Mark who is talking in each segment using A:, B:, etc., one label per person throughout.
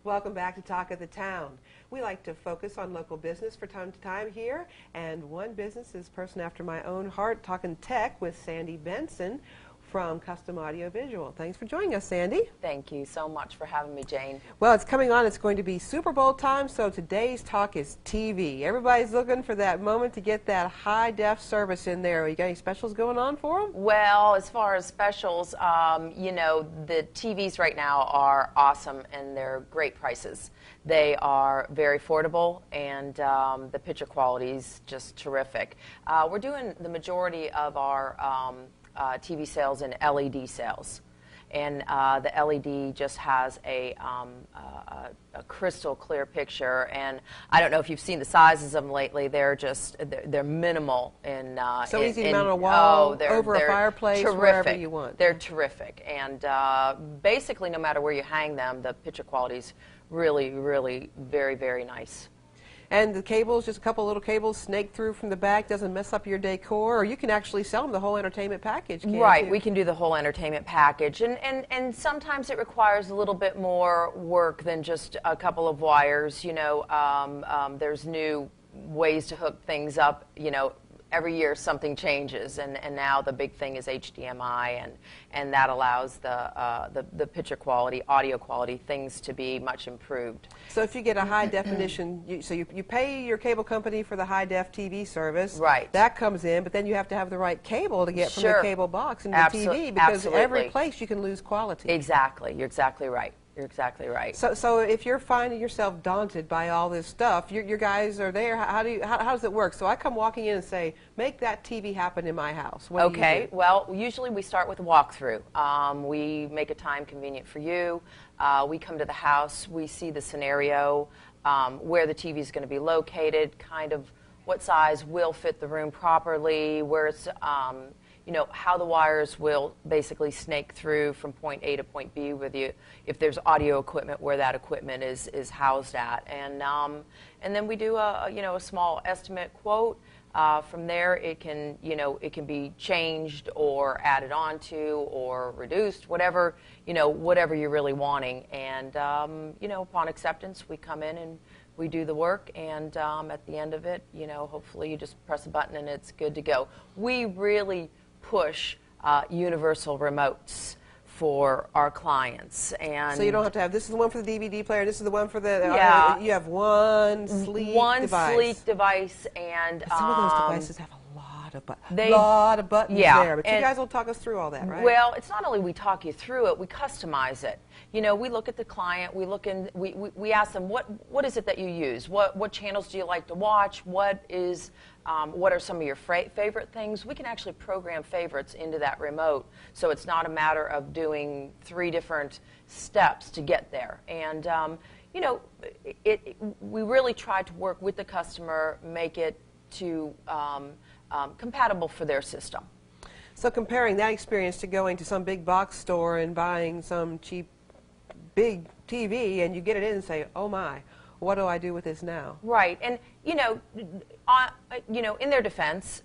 A: Welcome back to Talk of the Town. We like to focus on local business from time to time here, and one business is a person after my own heart, talking tech with Sandy Benson from Custom Audio Visual. Thanks for joining us, Sandy.
B: Thank you so much for having me, Jane.
A: Well, it's coming on. It's going to be Super Bowl time, so today's talk is TV. Everybody's looking for that moment to get that high-def service in there. You got any specials going on for them?
B: Well, as far as specials, you know, the TVs right now are awesome, and they're great prices. They are very affordable, and the picture quality is just terrific. We're doing the majority of our TV sales in LED sales, and the LED just has a crystal clear picture. And I don't know if you've seen the sizes of them lately. They're minimal in
A: so easy to mount on a wall, over a fireplace,
B: terrific.
A: Wherever you want.
B: They're terrific, and basically no matter where you hang them, the picture quality is really, really very, very nice.
A: And the cables, just a couple little cables snake through from the back, doesn't mess up your decor, or you can actually sell them the whole entertainment package.
B: Right, we can do the whole entertainment package, and sometimes it requires a little bit more work than just a couple of wires. You know, there's new ways to hook things up, you know. Every year something changes, and now the big thing is HDMI, and that allows the picture quality, audio quality, things to be much improved.
A: So if you get a high definition, you pay your cable company for the high def TV service.
B: Right.
A: That comes in, but then you have to have the right cable to get from the cable box into the TV, because every place you can lose quality.
B: Exactly. You're exactly right. You're exactly right.
A: So if you're finding yourself daunted by all this stuff, your guys are there. How does it work? So I come walking in and say, make that TV happen in my house. What do you do?
B: Well, usually we start with a walkthrough. We make a time convenient for you. We come to the house. We see the scenario, where the TV is going to be located, kind of what size will fit the room properly, where it's you know, how the wires will basically snake through from point A to point B with you, if there's audio equipment, where that equipment is housed at. And then we do a small estimate quote. From there, it can be changed or added onto or reduced, whatever you're really wanting. And upon acceptance, we come in and we do the work, and at the end of it, hopefully you just press a button and it's good to go. We really push universal remotes for our clients, and
A: so you don't have to have, this is the one for the DVD player, this is the one for the you have one sleek
B: device, and
A: some of those devices have a lot of buttons there, but you guys will talk us through all that, right?
B: Well, it's not only we talk you through it, we customize it. You know, we look at the client, we ask them, what is it that you use? What channels do you like to watch? What are some of your favorite things? We can actually program favorites into that remote, so it's not a matter of doing 3 different steps to get there. And we really try to work with the customer, make it to compatible for their system.
A: So comparing that experience to going to some big box store and buying some cheap big TV, and you get it in and say, oh my, what do I do with this now?
B: Right, and in their defense,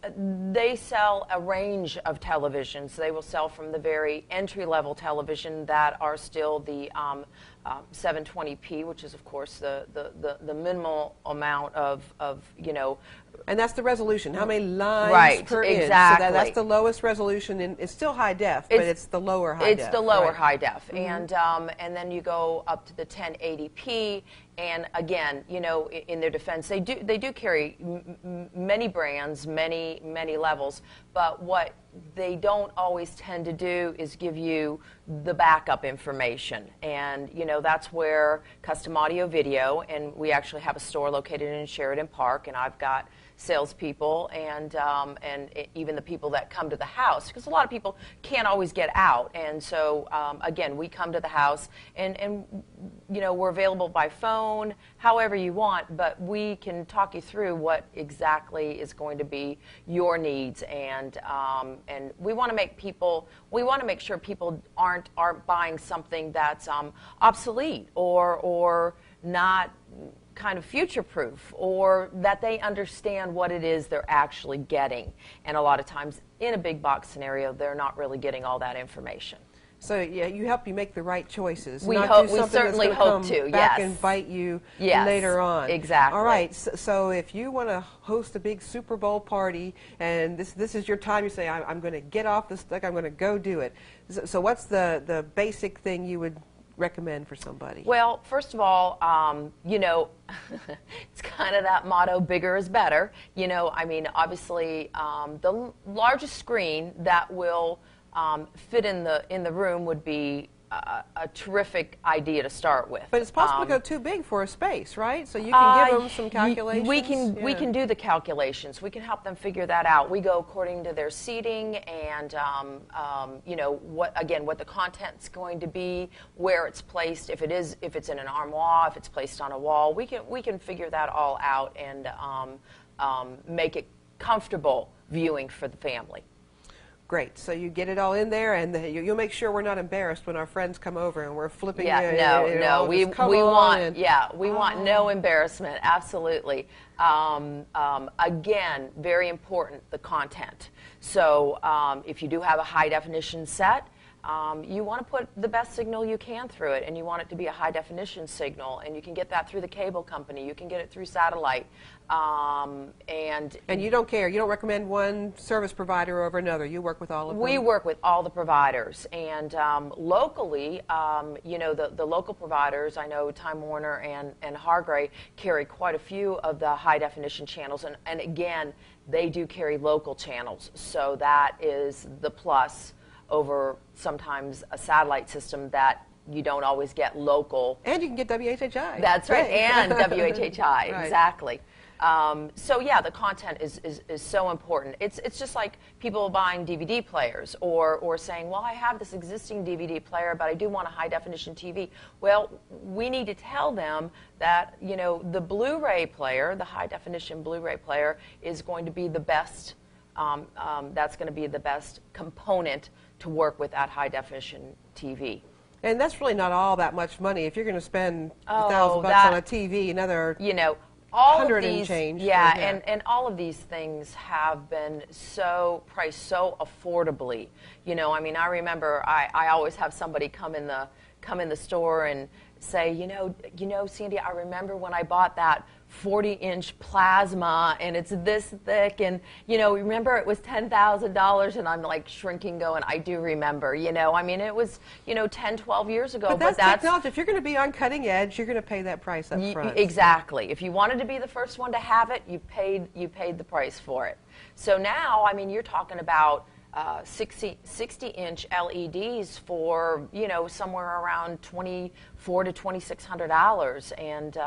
B: they sell a range of televisions. They will sell from the very entry-level television that are still the 720p, which is of course the minimal amount of
A: and that's the resolution. How many lines per inch?
B: Exactly.
A: So that's the lowest resolution, and it's still high def, but it's the lower high def.
B: It's the lower high def, and then you go up to the 1080p. And again, in their defense, they do carry many brands, many levels, but what they don't always tend to do is give you the backup information. And that's where Custom Audio Video, and we actually have a store located in Sheridan Park, and I've got salespeople and even the people that come to the house, because a lot of people can't always get out, and so again, we come to the house, and we're available by phone, however you want, but we can talk you through what exactly is going to be your needs, and we want to make sure people aren't buying something that's obsolete or not kind of future-proof, or that they understand what it is they're actually getting. And a lot of times in a big box scenario, they're not really getting all that information.
A: So yeah, you help you make the right choices.
B: We
A: not
B: hope.
A: do
B: We
A: something
B: certainly
A: that's gonna
B: hope
A: come
B: to.
A: back
B: Yes.
A: and bite you
B: Yes,
A: later on.
B: exactly.
A: All right. So if you want to host a big Super Bowl party and this is your time, you say I'm going to get off the stick. I'm going to go do it. So what's the basic thing you would recommend for somebody?
B: Well, first of all, you know, it's kind of that motto, bigger is better. You know, I mean, obviously, the largest screen that will fit in the room would be a terrific idea to start with.
A: But it's possible to go too big for a space, right? So you can give them some calculations.
B: We can do the calculations. We can help them figure that out. We go according to their seating and you know what the content's going to be, where it's placed. If it's in an armoire, if it's placed on a wall, we can figure that all out and make it comfortable viewing for the family.
A: Great. So you get it all in there, and you'll make sure we're not embarrassed when our friends come over and we're flipping.
B: No. We want no embarrassment. Absolutely. Again, very important, the content. So if you do have a high definition set, you want to put the best signal you can through it, and you want it to be a high definition signal, and you can get that through the cable company. You can get it through satellite. And
A: you don't care. You don't recommend one service provider over another. You work with all of them.
B: We work with all the providers, and locally, you know, the local providers. I know Time Warner and Hargray carry quite a few of the high definition channels, and again, they do carry local channels. So that is the plus over sometimes a satellite system that you don't always get local.
A: And you can get WHHI.
B: That's right, and WHHI,
A: Right.
B: exactly. So yeah, the content is so important. It's just like people buying DVD players or saying, well, I have this existing DVD player, but I do want a high definition TV. Well, we need to tell them that, you know, the Blu-ray player, the high definition Blu-ray player, is going to be the best. That's going to be the best component to work with that high definition TV.
A: And that's really not all that much money. If you're going to spend $1,000 on a TV, another,
B: you know, all
A: 100
B: of these,
A: and change.
B: Yeah, and all of these things have been so priced so affordably. You know, I mean, I remember I always have somebody come in the store and say, you know, Sandy, I remember when I bought that 40-inch plasma, and it's this thick, and, you know, remember it was $10,000, and I'm like shrinking going, I do remember, you know, I mean, it was, you know, 10, 12 years ago.
A: But that's technology. If you're going to be on cutting edge, you're going to pay that price up front.
B: Exactly. If you wanted to be the first one to have it, you paid the price for it. So now, I mean, you're talking about 60-inch LEDs for, you know, somewhere around $2,400 to $2,600, and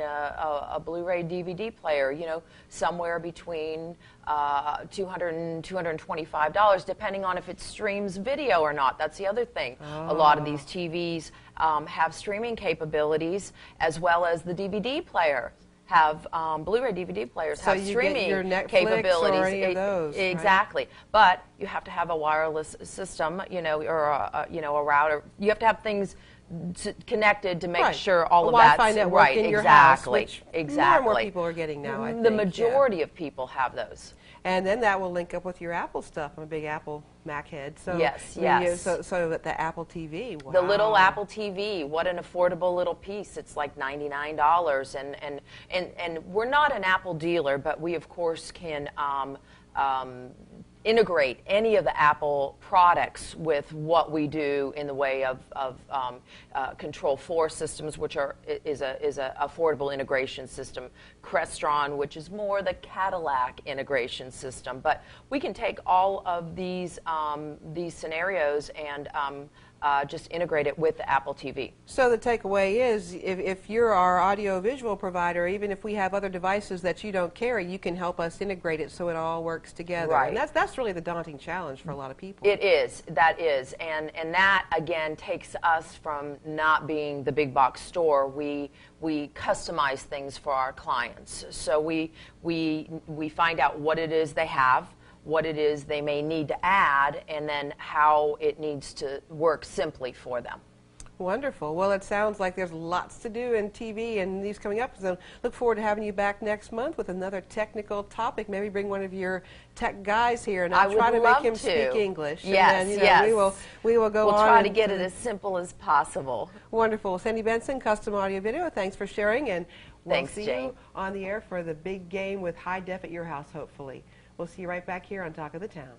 B: a Blu-ray DVD player, you know, somewhere between $200 and $225, depending on if it streams video or not. That's the other thing. A lot of these TVs have streaming capabilities, as well as the DVD player. Have Blu-ray DVD players have streaming
A: your Netflix
B: capabilities.
A: Or any of those,
B: exactly,
A: right?
B: But you have to have a wireless system, you know, or a router. You have to have things connected to make sure all of that's
A: Wi-Fi network
B: right.
A: in your
B: exactly,
A: house, which
B: exactly.
A: More and more people are getting now. I think,
B: the majority of people have those.
A: And then that will link up with your Apple stuff. I'm a big Apple Mac head. So
B: yes.
A: So that the Apple TV. Wow.
B: The little Apple TV, what an affordable little piece. It's like $99, and we're not an Apple dealer, but we of course can integrate any of the Apple products with what we do in the way of Control 4 systems, which is a affordable integration system. Crestron, which is more the Cadillac integration system. But we can take all of these scenarios and just integrate it with the Apple TV.
A: So the takeaway is, if you're our audio-visual provider, even if we have other devices that you don't carry, you can help us integrate it so it all works together.
B: Right.
A: And that's really the daunting challenge for a lot of people.
B: It is. That is. And that, again, takes us from not being the big box store. We customize things for our clients. So we find out what it is they have, what it is they may need to add, and then how it needs to work simply for them.
A: Wonderful. Well, it sounds like there's lots to do in TV and these coming up. So look forward to having you back next month with another technical topic. Maybe bring one of your tech guys here, and I'll try to make him speak English.
B: Yes,
A: and then,
B: yes.
A: We will go on.
B: We'll try to get it as simple as possible.
A: Wonderful. Sandy Benson, Custom Audio Video. Thanks for sharing, and we'll see
B: Jane.
A: you on the air for the big game with high def at your house. Hopefully, we'll see you right back here on Talk of the Town.